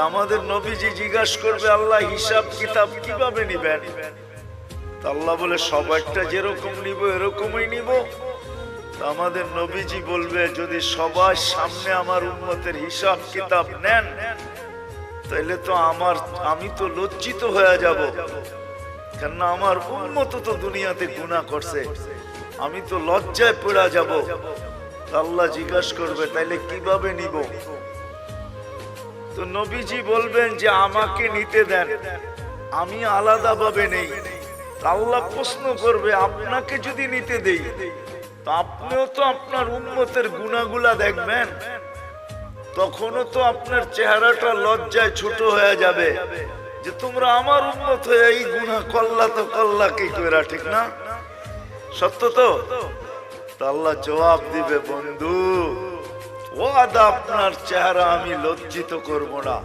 আমাদের নবীজি জিজ্ঞাসা করবে আল্লাহ হিসাব কিতাব কিভাবে নিবেন? আল্লাহ বলে সবাইটা যেরকম নিব এরকমই নিব। আমাদের নবীজি বলবে যদি সবার সামনে আমার উম্মতের হিসাব কিতাব নেন তাইলে তো আমি তো লজ্জিত হয়ে যাব, কেননা আমার উম্মত তো দুনিয়াতে গুনাহ করছে, আমি তো লজ্জায় পড়ে যাব। আল্লাহ জিজ্ঞাসা করবে তাইলে কিভাবে নিব? তো নবীজি বলবেন যে আমাকে নিতে দেন, আমি আলাদা ভাবে নেই। আল্লাহ প্রশ্ন করবে আপনাকে যদি নিতে দেই তো আপনিও তো আপনার উম্মতের গুনাহগুলা দেখবেন, তখনও তো আপনার চেহারাটা লজ্জায় ছোট হয়ে যাবে যে তোমরা আমার উম্মত হয়ে এই গুনাহ করলা, তো করলা কি কইরা, ঠিক না? সত্য তো? আল্লাহ জবাব দিবে বন্ধু ওয়াদা আপনার চেহারা আমি লজ্জিত করব না,